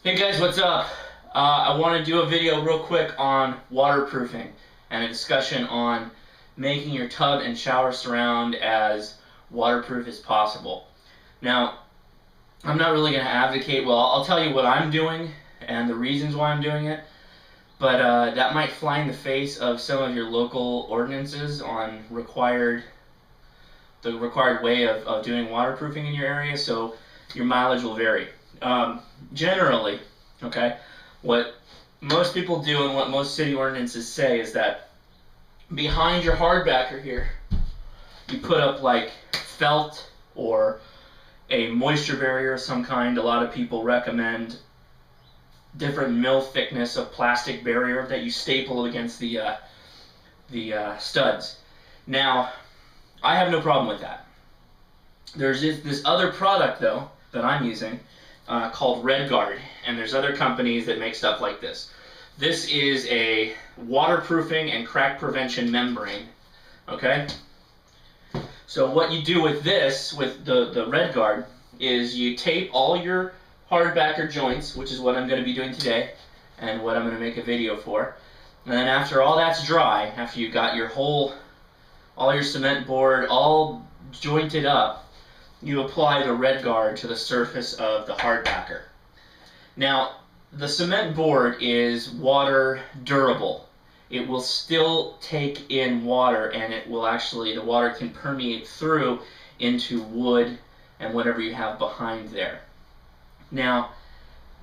Hey guys, what's up? I want to do a video real quick on waterproofing and a discussion on making your tub and shower surround as waterproof as possible. Now, I'm not really going to advocate, well, I'll tell you what I'm doing and the reasons why I'm doing it, but that might fly in the face of some of your local ordinances on the required way of doing waterproofing in your area, so your mileage will vary. Generally, okay, what most people do and what most city ordinances say is that behind your hardbacker here, you put up like felt or a moisture barrier of some kind. A lot of people recommend different mil thickness of plastic barrier that you staple against the studs. Now, I have no problem with that. There's this other product though that I'm using called RedGuard, and there's other companies that make stuff like this. This is a waterproofing and crack prevention membrane. Okay. So what you do with this, with the RedGuard, is you tape all your hardbacker joints, which is what I'm going to be doing today, and what I'm going to make a video for. And then after all that's dry, after you got your all your cement board all jointed up, you apply the RedGuard to the surface of the hardbacker. Now, the cement board is water durable. It will still take in water, and it will actually, the water can permeate through into wood and whatever you have behind there. Now,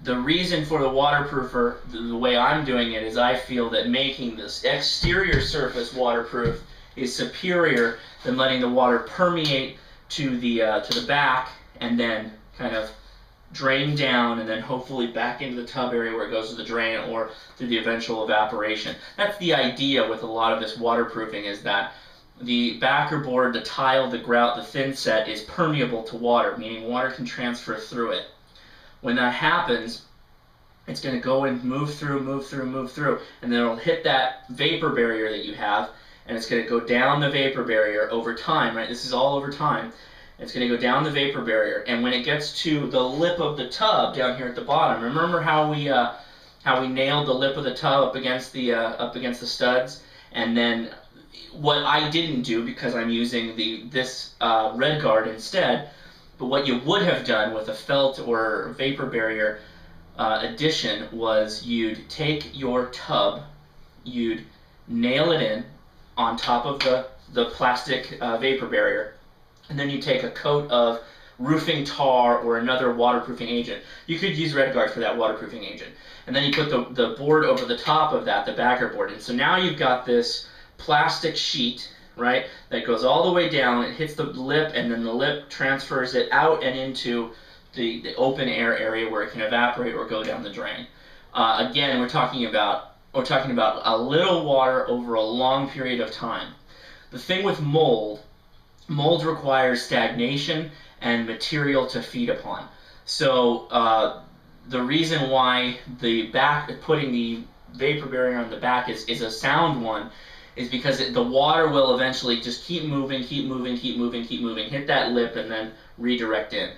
the reason for the waterproofer, the way I'm doing it, is I feel that making this exterior surface waterproof is superior than letting the water permeate to the back and then kind of drain down and then hopefully back into the tub area where it goes to the drain or through the eventual evaporation. That's the idea with a lot of this waterproofing, is that the backer board, the tile, the grout, the thin set is permeable to water, meaning water can transfer through it. When that happens, it's going to go and move through, and then it'll hit that vapor barrier that you have, and it's going to go down the vapor barrier over time, right? This is all over time. It's going to go down the vapor barrier, and when it gets to the lip of the tub down here at the bottom, remember how we nailed the lip of the tub up against the studs, and then what I didn't do because I'm using this RedGuard instead. But what you would have done with a felt or vapor barrier addition was you'd take your tub, you'd nail it in on top of the plastic vapor barrier, and then you take a coat of roofing tar or another waterproofing agent. You could use RedGuard for that waterproofing agent. And then you put the board over the top of that, the backer board. And so now you've got this plastic sheet, right, that goes all the way down, it hits the lip, and then the lip transfers it out and into the open air area where it can evaporate or go down the drain. Again, we're talking about a little water over a long period of time. The thing with mold requires stagnation and material to feed upon. So the reason why putting the vapor barrier on the back is a sound one is because the water will eventually just keep moving, hit that lip, and then redirect in.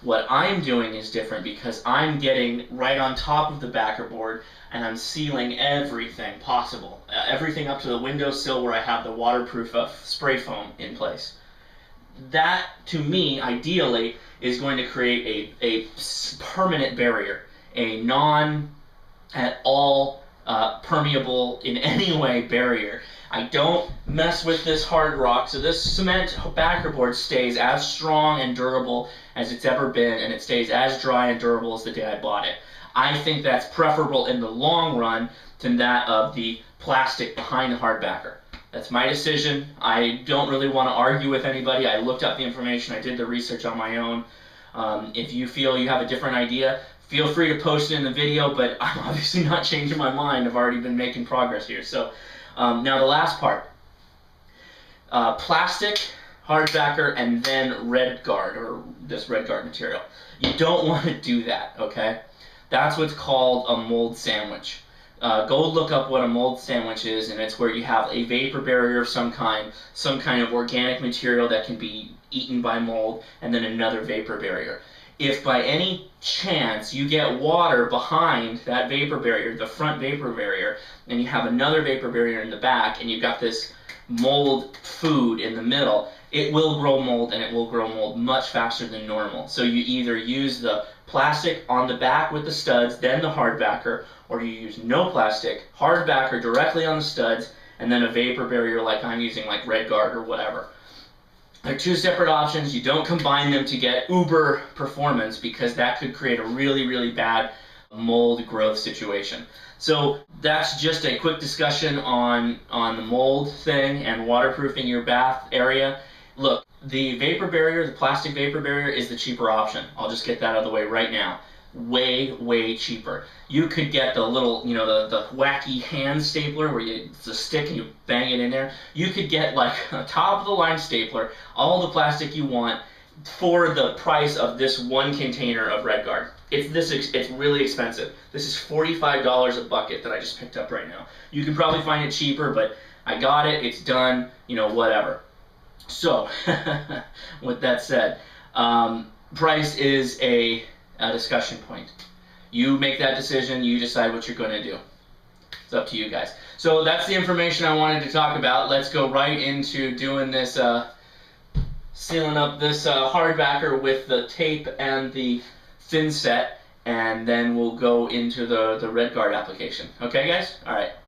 What I'm doing is different because I'm getting right on top of the backer board and I'm sealing everything possible. Everything up to the windowsill where I have the waterproof spray foam in place. That, to me, ideally, is going to create a permanent barrier, a non-at-all permeable in any way barrier. I don't mess with this hard rock, so this cement backer board stays as strong and durable as it's ever been, and it stays as dry and durable as the day I bought it. I think that's preferable in the long run to that of the plastic behind the hard backer. That's my decision. I don't really want to argue with anybody. I looked up the information. I did the research on my own. If you feel you have a different idea, feel free to post it in the video, but I'm obviously not changing my mind. I've already been making progress here. So now the last part. Plastic, hardbacker, and then RedGuard, or this RedGuard material. You don't want to do that, okay? That's what's called a mold sandwich. Go look up what a mold sandwich is, and it's where you have a vapor barrier of some kind of organic material that can be eaten by mold, and then another vapor barrier. if by any chance you get water behind that vapor barrier, the front vapor barrier, and you have another vapor barrier in the back, and you've got this mold food in the middle, it will grow mold, and it will grow mold much faster than normal. So you either use the plastic on the back with the studs, then the hard backer, or you use no plastic, hard backer directly on the studs, and then a vapor barrier like I'm using, like Red Guard or whatever. They're two separate options. You don't combine them to get uber performance, because that could create a really, really bad mold growth situation. So that's just a quick discussion on the mold thing and waterproofing your bath area. Look, the vapor barrier, the plastic vapor barrier, is the cheaper option. I'll just get that out of the way right now. Way, way cheaper. You could get the little, the wacky hand stapler where it's a stick and you bang it in there. You could get like a top of the line stapler, all the plastic you want, for the price of this one container of Red Guard. It's really expensive. This is $45 a bucket that I just picked up right now. You can probably find it cheaper, but I got it, it's done, whatever. So, with that said, price is a discussion point. You make that decision, you decide what you're going to do. It's up to you guys. So that's the information I wanted to talk about. Let's go right into doing this, sealing up this hard backer with the tape and the thin set, and then we'll go into the Red Guard application. Okay guys? Alright.